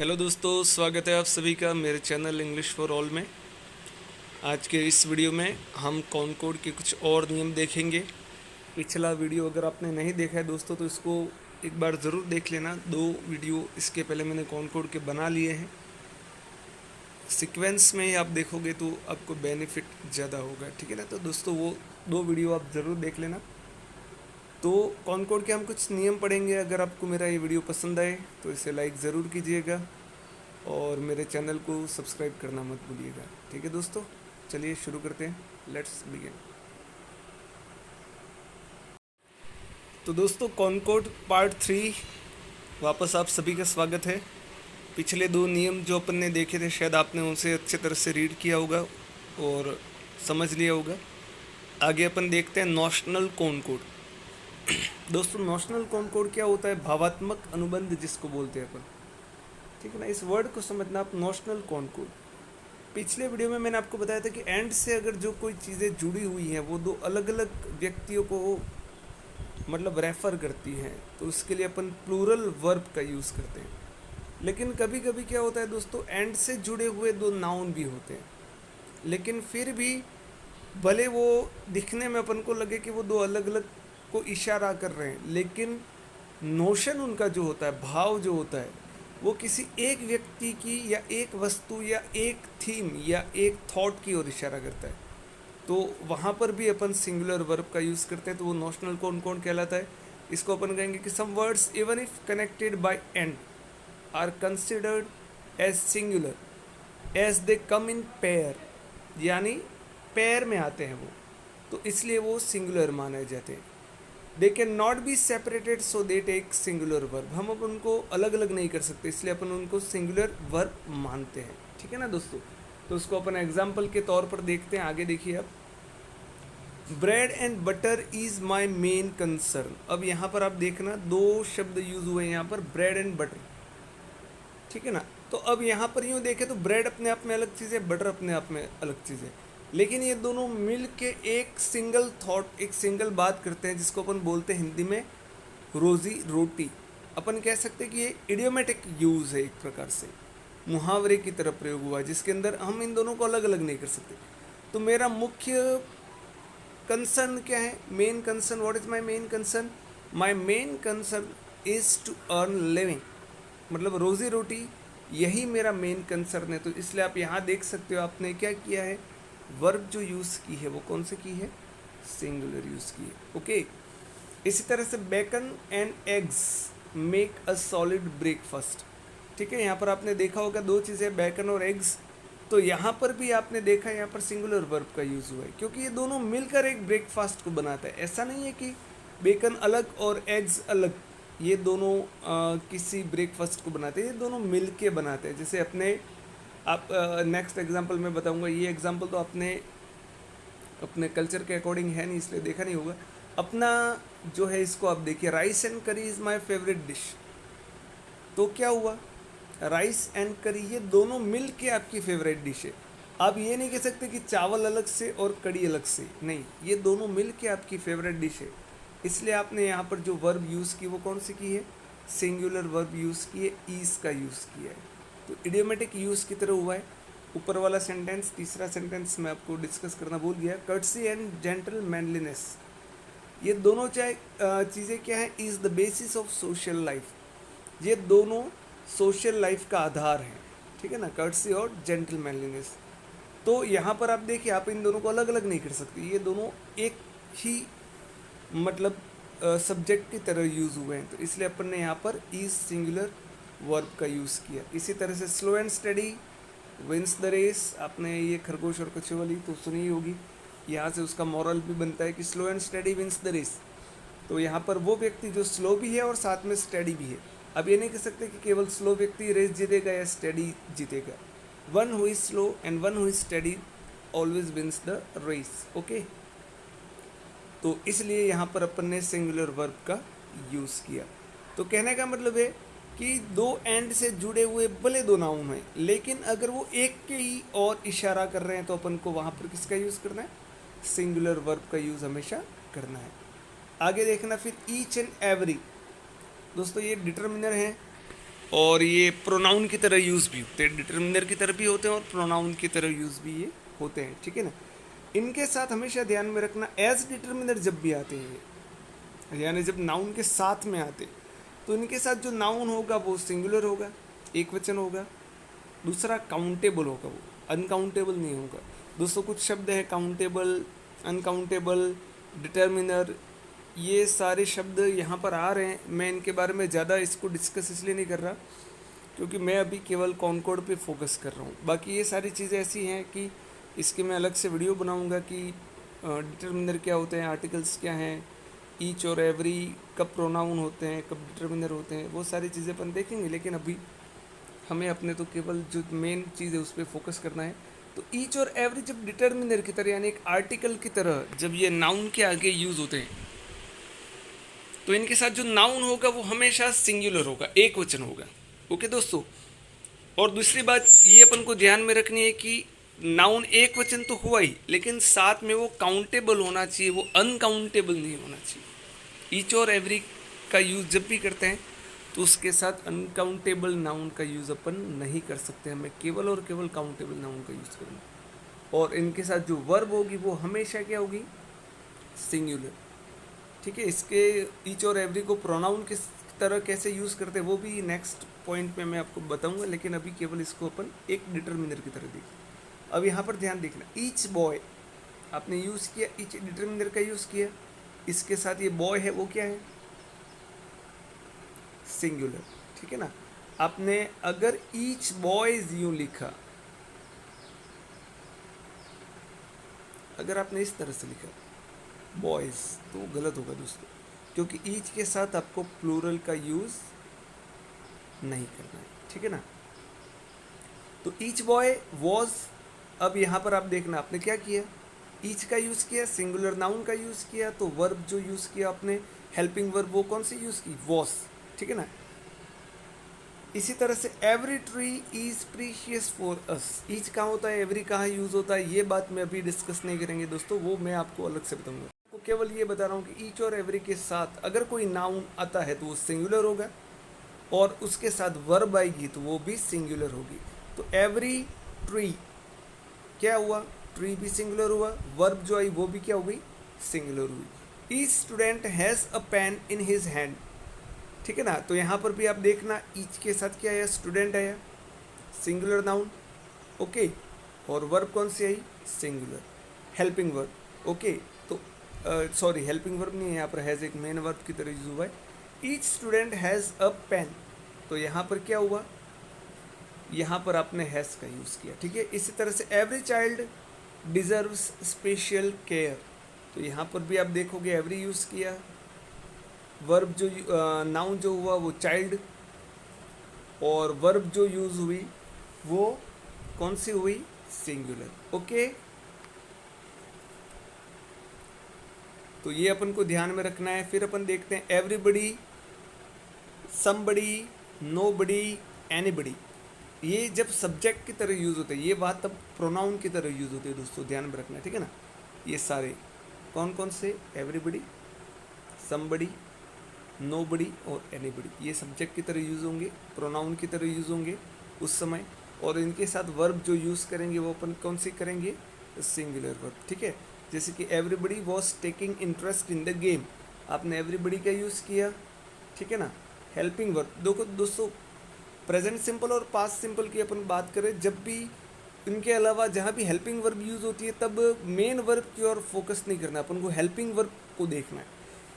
Hello दोस्तों, स्वागत है आप सभी का मेरे चैनल इंग्लिश फॉर ऑल में। आज के इस वीडियो में हम कॉनकॉर्ड के कुछ और नियम देखेंगे। पिछला वीडियो अगर आपने नहीं देखा है दोस्तों तो इसको एक बार ज़रूर देख लेना। 2 वीडियो इसके पहले मैंने कॉनकॉर्ड के बना लिए हैं। सीक्वेंस में आप देखोगे तो आपको बेनिफिट ज़्यादा होगा, ठीक है ना। तो दोस्तों वो 2 वीडियो आप ज़रूर देख लेना। तो कॉनकॉर्ड के हम कुछ नियम पढ़ेंगे। अगर आपको मेरा ये वीडियो पसंद आए तो इसे लाइक ज़रूर कीजिएगा और मेरे चैनल को सब्सक्राइब करना मत भूलिएगा, ठीक है दोस्तों। चलिए शुरू करते हैं, लेट्स बिगिन। तो दोस्तों कॉनकॉर्ड पार्ट 3 वापस आप सभी का स्वागत है। पिछले 2 नियम जो अपन ने देखे थे शायद आपने उनसे अच्छे तरह से रीड किया होगा और समझ लिया होगा। आगे अपन देखते हैं नोशनल कॉनकॉर्ड। दोस्तों नोशनल कॉनकॉर्ड क्या होता है? भावात्मक अनुबंध जिसको बोलते हैं अपन, ठीक है ना। इस वर्ड को समझना आप, नोशनल कॉनकॉर्ड। पिछले वीडियो में मैंने आपको बताया था कि एंड से अगर जो कोई चीज़ें जुड़ी हुई हैं वो 2 अलग अलग व्यक्तियों को मतलब रेफ़र करती हैं, तो उसके लिए अपन प्लूरल वर्ब का यूज़ करते हैं। लेकिन कभी कभी क्या होता है दोस्तों, एंड से जुड़े हुए 2 नाउन भी होते हैं, लेकिन फिर भी भले वो दिखने में अपन को लगे कि वो 2 अलग अलग को इशारा कर रहे हैं, लेकिन नोशन उनका जो होता है, भाव जो होता है, वो किसी एक व्यक्ति की या एक वस्तु या एक थीम या एक थॉट की ओर इशारा करता है। तो वहाँ पर भी अपन सिंगुलर वर्ब का यूज़ करते हैं, तो वो नोशनल कॉनकॉर्ड कहलाता है। इसको अपन कहेंगे कि some words even if connected by and are considered as singular as they come in pair, यानी पेयर में आते हैं वो, तो इसलिए वो सिंगुलर माने जाते हैं। They can not be separated so they take singular verb. हम अब उनको अलग अलग नहीं कर सकते, इसलिए अपन उनको सिंगुलर वर्ब मानते हैं, ठीक है ना दोस्तों। तो उसको अपन एग्जाम्पल के तौर पर देखते हैं। आगे देखिए आप, bread and butter is my main concern. अब यहाँ पर आप देखना 2 शब्द यूज़ हुए हैं यहाँ पर, ब्रेड एंड बटर, ठीक है ना। तो अब यहाँ पर यूँ देखें तो ब्रेड अपने आप में अलग चीज़ है, बटर अपने आप में अलग चीज़ है, लेकिन ये दोनों मिल के एक सिंगल थॉट, एक सिंगल बात करते हैं, जिसको अपन बोलते हैं हिंदी में रोज़ी रोटी। अपन कह सकते हैं कि ये इडियोमेटिक यूज़ है, एक प्रकार से मुहावरे की तरह प्रयोग हुआ है, जिसके अंदर हम इन दोनों को अलग अलग नहीं कर सकते। तो मेरा मुख्य कंसर्न क्या है? Main concern. What is my main concern? My main concern is to earn living, मतलब रोज़ी रोटी, यही मेरा मेन कंसर्न है। तो इसलिए आप यहाँ देख सकते हो आपने क्या किया है, वर्ब जो यूज़ की है वो कौन से की है? सिंगुलर यूज़ की है, ओके। इसी तरह से bacon and eggs make a solid breakfast, ठीक है। यहाँ पर आपने देखा होगा 2 चीज़ें, बेकन और एग्स। तो यहाँ पर भी आपने देखा, यहाँ पर सिंगुलर वर्ब का यूज़ हुआ है, क्योंकि ये दोनों मिलकर एक ब्रेकफास्ट को बनाता है। ऐसा नहीं है कि बेकन अलग और एग्स अलग, ये दोनों किसी ब्रेकफास्ट को बनाते हैं, ये दोनों मिल के बनाते हैं। जैसे अपने आप नेक्स्ट एग्जांपल मैं बताऊंगा, ये एग्जांपल तो अपने कल्चर के अकॉर्डिंग है नहीं, इसलिए देखा नहीं होगा। अपना जो है इसको आप देखिए, राइस एंड करी इज़ माय फेवरेट डिश। तो क्या हुआ, राइस एंड करी ये दोनों मिल के आपकी फेवरेट डिश है। आप ये नहीं कह सकते कि चावल अलग से और कड़ी अलग से, नहीं, ये दोनों मिल के आपकी फेवरेट डिश है। इसलिए आपने यहाँ पर जो वर्ब यूज़ की वो कौन सी की है? सिंगुलर वर्ब यूज़ की है, ईज का यूज़ किया है। तो इडियोमेटिक यूज़ की तरह हुआ है। ऊपर वाला सेंटेंस, तीसरा सेंटेंस मैं आपको डिस्कस करना भूल गया, कर्टसी एंड जेंटल मैनलीनेस, ये दोनों चीज़ें क्या है? Is the basis of social life, ये दोनों सोशल लाइफ का आधार है, ठीक है ना, कर्टसी और जेंटल मैनलीनेस। तो यहाँ पर आप देखिए, आप इन दोनों को अलग अलग नहीं कर सकते, ये दोनों एक ही मतलब सब्जेक्ट की तरह यूज़ हुए हैं, तो इसलिए अपन ने यहाँ पर इज सिंगुलर वर्ब का यूज़ किया। इसी तरह से slow and steady wins the race, आपने ये खरगोश और कछुआ वाली तो सुनी ही होगी। यहाँ से उसका मॉरल भी बनता है कि slow and steady wins the race. तो यहाँ पर वो व्यक्ति जो स्लो भी है और साथ में स्टडी भी है। अब ये नहीं कह सकते कि केवल स्लो व्यक्ति रेस जीतेगा या स्टडी जीतेगा। One who is slow and one who is steady always wins the race, okay. तो इसलिए यहाँ पर अपन ने सिंगुलर वर्ब का यूज़ किया। तो कहने का मतलब है कि 2 एंड से जुड़े हुए भले 2 नाउन हैं, लेकिन अगर वो एक के ही और इशारा कर रहे हैं तो अपन को वहाँ पर किसका यूज़ करना है? सिंगुलर वर्ब का यूज़ हमेशा करना है। आगे देखना फिर ईच एंड एवरी। दोस्तों ये डिटर्मिनर है, और ये प्रोनाउन की तरह यूज़ भी होते हैं, डिटर्मिनर की तरह भी होते हैं और प्रोनाउन की तरह यूज़ भी ये होते हैं, ठीक है ना। इनके साथ हमेशा ध्यान में रखना, एज डिटर्मिनर जब भी आते हैं यानी जब नाउन के साथ में आते, तो इनके साथ जो नाउन होगा वो सिंगुलर होगा, एक वचन होगा। दूसरा काउंटेबल होगा, वो अनकाउंटेबल नहीं होगा। दोस्तों कुछ शब्द है काउंटेबल, अनकाउंटेबल, डिटर्मिनर, ये सारे शब्द यहाँ पर आ रहे हैं। मैं इनके बारे में ज़्यादा इसको डिस्कस इसलिए नहीं कर रहा क्योंकि मैं अभी केवल कॉनकॉर्ड पे फोकस कर रहा हूँ। बाकी ये सारी चीज़ें ऐसी हैं कि इसके मैं अलग से वीडियो बनाऊँगा कि डिटर्मिनर क्या होते हैं, आर्टिकल्स क्या हैं, ईच और एवरी कब प्रोनाउन होते हैं, कब डिटर्मिनर होते हैं, वो सारी चीज़ें अपन देखेंगे। लेकिन अभी हमें अपने तो केवल जो मेन चीज़ है उस पर फोकस करना है। तो ईच और एवरी जब डिटर्मिनर की तरह यानी एक आर्टिकल की तरह जब ये नाउन के आगे यूज़ होते हैं, तो इनके साथ जो नाउन होगा वो हमेशा सिंगुलर होगा, एक वचन होगा। ओके दोस्तों, और दूसरी बात ये अपन को ध्यान में रखनी है कि नाउन एक वचन तो हुआ ही, लेकिन साथ में वो काउंटेबल होना चाहिए, वो अनकाउंटेबल नहीं होना चाहिए। ईच और एवरी का यूज़ जब भी करते हैं तो उसके साथ अनकाउंटेबल नाउन का यूज़ अपन नहीं कर सकते, हमें केवल और केवल काउंटेबल नाउन का यूज़ करना। और इनके साथ जो वर्ब होगी वो हमेशा क्या होगी, सिंगुलर, ठीक है। इसके ईच और एवरी को प्रोनाउन किस तरह कैसे यूज़ करते हैं वो भी नेक्स्ट पॉइंट में मैं आपको बताऊंगा, लेकिन अभी केवल इसको अपन एक डिटर्मिनर की तरह देखें। अब यहाँ पर ध्यान देखना, ईच बॉय आपने यूज़ किया, ईच डिटर्मिनर का यूज़ किया, इसके साथ ये बॉय है वो क्या है, सिंगुलर, ठीक है ना। आपने अगर ईच बॉयज यूं लिखा, अगर आपने इस तरह से लिखा बॉयज, तो गलत होगा दोस्तों, क्योंकि ईच के साथ आपको प्लूरल का यूज़ नहीं करना है, ठीक है ना। तो ईच बॉय वॉज, अब यहाँ पर आप देखना आपने क्या किया, ईच का यूज़ किया, सिंगुलर नाउन का यूज़ किया, तो वर्ब जो यूज़ किया आपने हेल्पिंग वर्ब वो कौन सी यूज़ की, वॉस, ठीक है ना। इसी तरह से every tree is precious for us, each कहाँ होता है, एवरी कहाँ यूज़ होता है, ये बात मैं अभी डिस्कस नहीं करेंगे दोस्तों, वो मैं आपको अलग से बताऊंगा। तो केवल ये बता रहा हूँ कि ईच और एवरी के साथ अगर कोई नाउन आता है तो वो सिंगुलर होगा, और उसके साथ वर्ब आएगी तो वो भी सिंगुलर होगी। तो एवरी ट्री क्या हुआ, ट्री भी सिंगुलर हुआ, वर्ब जो आई वो भी क्या हो गई, सिंगुलर हुई। Each student has a pain in his hand, ठीक है ना। तो यहाँ पर भी आप देखना ईच के साथ क्या आया, स्टूडेंट आया, सिंगुलर नाउन, ओके, और वर्ब कौन सी आई, सिंगुलर, हेल्पिंग वर्ब, ओके। तो सॉरी हेल्पिंग वर्ब नहीं है यहाँ पर, हैज़ एक मेन वर्ब की तरह यूज हुआ है। Each student has a pen, तो यहाँ पर क्या हुआ, यहाँ पर आपने हैज़ का यूज़ किया, ठीक है। इसी तरह से every child deserves special care, तो यहाँ पर भी आप देखोगे एवरी यूज़ किया, वर्ब जो नाउन जो हुआ वो चाइल्ड, और वर्ब जो यूज़ हुई वो कौन सी हुई, सिंगुलर, ओके। तो ये अपन को ध्यान में रखना है। फिर अपन देखते हैं एवरीबडी, समबडी, नोबडी, एनीबडी, ये जब सब्जेक्ट की तरह यूज़ होते हैं, ये बात तब प्रोनाउन की तरह यूज़ होती है दोस्तों, ध्यान में रखना है, ठीक है ना। ये सारे कौन कौन से, एवरीबडी, समबडी, नोबडी और एनीबडी, ये सब्जेक्ट की तरह यूज़ होंगे, प्रोनाउन की तरह यूज़ होंगे उस समय। और इनके साथ वर्ब जो यूज़ करेंगे वो अपन कौन सी करेंगे, सिंगुलर वर्ब, ठीक है। जैसे कि everybody was taking interest in the game, आपने एवरीबडी का यूज़ किया, ठीक है ना। हेल्पिंग वर्ब, देखो दोस्तों प्रेजेंट सिंपल और पास्ट सिंपल की अपन बात करें, जब भी इनके अलावा जहाँ भी हेल्पिंग वर्ब यूज़ होती है तब मेन वर्ब की ओर फोकस नहीं करना, अपन को हेल्पिंग वर्ब को देखना है,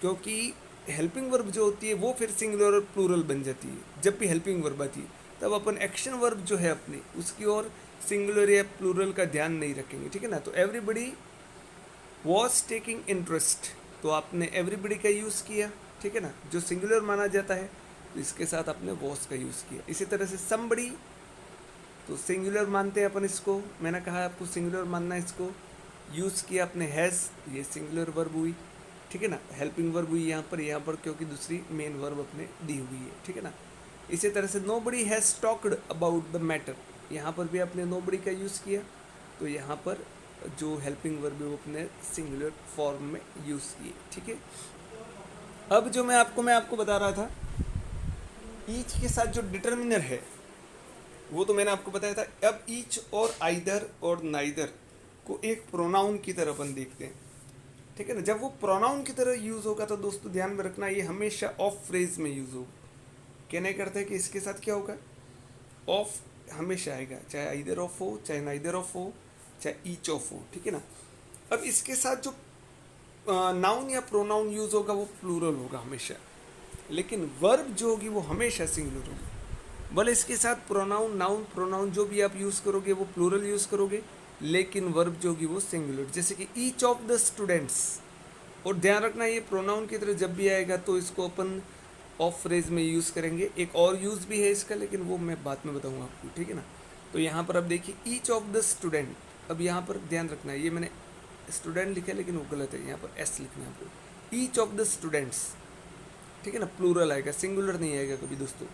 क्योंकि हेल्पिंग वर्ब जो होती है वो फिर सिंगुलर और प्लूरल बन जाती है। जब भी हेल्पिंग वर्ब आती है तब अपन एक्शन वर्ब जो है अपनी उसकी ओर सिंगुलर या प्लूरल का ध्यान नहीं रखेंगे, ठीक है ना। तो एवरीबडी वॉज टेकिंग इंटरेस्ट, तो आपने एवरीबडी का यूज़ किया, ठीक है ना, जो सिंगुलर माना जाता है, तो इसके साथ आपने वॉज का यूज़ किया। इसी तरह से समबडी, तो सिंगुलर मानते हैं अपन इसको, मैंने कहा आपको सिंगुलर मानना है, इसको यूज़ किया अपने हैज़, ये सिंगुलर वर्ब हुई, ठीक है ना। हेल्पिंग वर्ब हुई यहाँ पर क्योंकि दूसरी मेन वर्ब अपने दी हुई है, ठीक है ना। इसी तरह से nobody has talked about the matter, यहाँ पर भी आपने नोबडी का यूज़ किया, तो यहाँ पर जो हेल्पिंग वर्ब है वो अपने सिंगुलर फॉर्म में यूज़ किए, ठीक है। अब जो मैं आपको बता रहा था, ईच के साथ जो डिटर्मिनर है वो तो मैंने आपको बताया था। अब ईच और आइदर और नाइदर को एक प्रोनाउन की तरह अपन देखते हैं, ठीक है ना। जब वो प्रोनाउन की तरह यूज़ होगा तो दोस्तों ध्यान में रखना, ये हमेशा ऑफ फ्रेज में यूज़ होगा। कहने करते हैं कि इसके साथ क्या होगा, ऑफ हमेशा आएगा, चाहे आइदर ऑफ हो, चाहे नाइदर ऑफ हो, चाहे ईच ऑफ हो, ठीक है ना। अब इसके साथ जो नाउन या प्रोनाउन यूज़ होगा वो प्लूरल होगा हमेशा, लेकिन वर्ब जो होगी वो हमेशा सिंगुलर होगी। भले इसके साथ प्रोनाउन, नाउन, प्रोनाउन जो भी आप यूज़ करोगे वो प्लूरल यूज़ करोगे, लेकिन वर्ब जो होगी वो सिंगुलर। जैसे कि ईच ऑफ द स्टूडेंट्स, और ध्यान रखना ये प्रोनाउन की तरह जब भी आएगा तो इसको अपन ऑफ फ्रेज में यूज़ करेंगे। एक और यूज़ भी है इसका, लेकिन वो मैं बाद में बताऊंगा आपको, ठीक है ना। तो यहाँ पर अब देखिए ईच ऑफ द स्टूडेंट, अब यहाँ पर ध्यान रखना है, ये मैंने स्टूडेंट लिखा है लेकिन वो गलत है, यहाँ पर एस लिखना है आपको। ईच ऑफ द स्टूडेंट्स, ठीक है ना, प्लूरल आएगा, सिंगुलर नहीं आएगा कभी दोस्तों।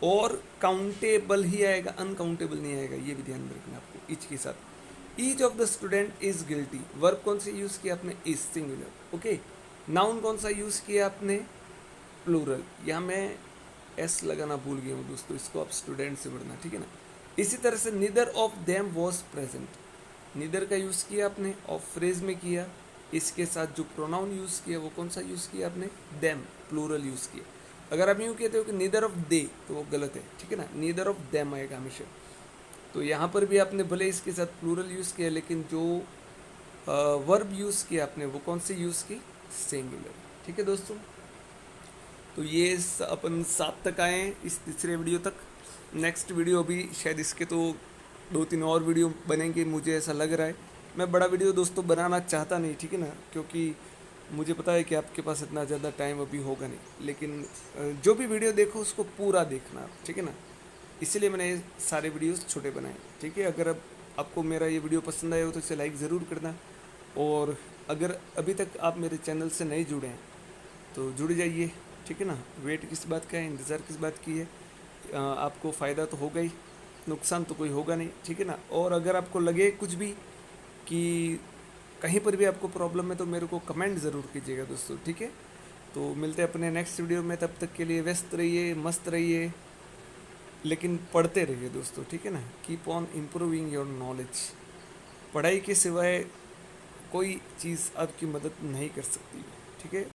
और काउंटेबल ही आएगा, अनकाउंटेबल नहीं आएगा, ये भी ध्यान में रखना आपको ईच के साथ। Each of the student is guilty, verb कौन सा यूज़ किया आपने, इज, सिंगुलर, ओके। नाउन कौन सा यूज़ किया आपने, प्लूरल। यहाँ मैं एस लगाना भूल गया हूँ दोस्तों, इसको आप स्टूडेंट से पढ़ना, ठीक है ना। इसी तरह से neither of them was present, neither का यूज़ किया आपने, ऑफ फ्रेज में किया। इसके साथ जो प्रोनाउन यूज़ किया वो कौन सा यूज़ किया आपने, देम, प्लूरल यूज़ किया। अगर आप यूँ कहते हो कि नीदर ऑफ दे तो वो गलत है, ठीक है ना, नीदर ऑफ देम आएगा हमेशा। तो यहाँ पर भी आपने भले इसके साथ प्लूरल यूज़ किया, लेकिन जो वर्ब यूज़ किया आपने वो कौन से यूज़ की, सिंगुलर, ठीक है दोस्तों। तो ये अपन 7 तक आए हैं इस तीसरे वीडियो तक। नेक्स्ट वीडियो अभी शायद इसके तो 2-3 और वीडियो बनेंगे, मुझे ऐसा लग रहा है। मैं बड़ा वीडियो दोस्तों बनाना चाहता नहीं, ठीक है ना, क्योंकि मुझे पता है कि आपके पास इतना ज़्यादा टाइम अभी होगा नहीं, लेकिन जो भी वीडियो देखो उसको पूरा देखना आप, ठीक है ना। इसीलिए मैंने ये सारे वीडियोस छोटे बनाए, ठीक है। अगर अब आपको मेरा ये वीडियो पसंद आया हो तो इसे लाइक ज़रूर करना, और अगर अभी तक आप मेरे चैनल से नहीं जुड़े हैं तो जुड़ जाइए, ठीक है ना। वेट किस बात का है, इंतज़ार किस बात की है, आपको फ़ायदा तो होगा ही, नुकसान तो कोई होगा नहीं, ठीक है ना। और अगर आपको लगे कुछ भी कि कहीं पर भी आपको प्रॉब्लम है तो मेरे को कमेंट ज़रूर कीजिएगा दोस्तों, ठीक है। तो मिलते हैं अपने नेक्स्ट वीडियो में, तब तक के लिए व्यस्त रहिए, मस्त रहिए, लेकिन पढ़ते रहिए दोस्तों, ठीक है ना। Keep on improving your knowledge. पढ़ाई के सिवाय कोई चीज़ आपकी मदद नहीं कर सकती, ठीक है।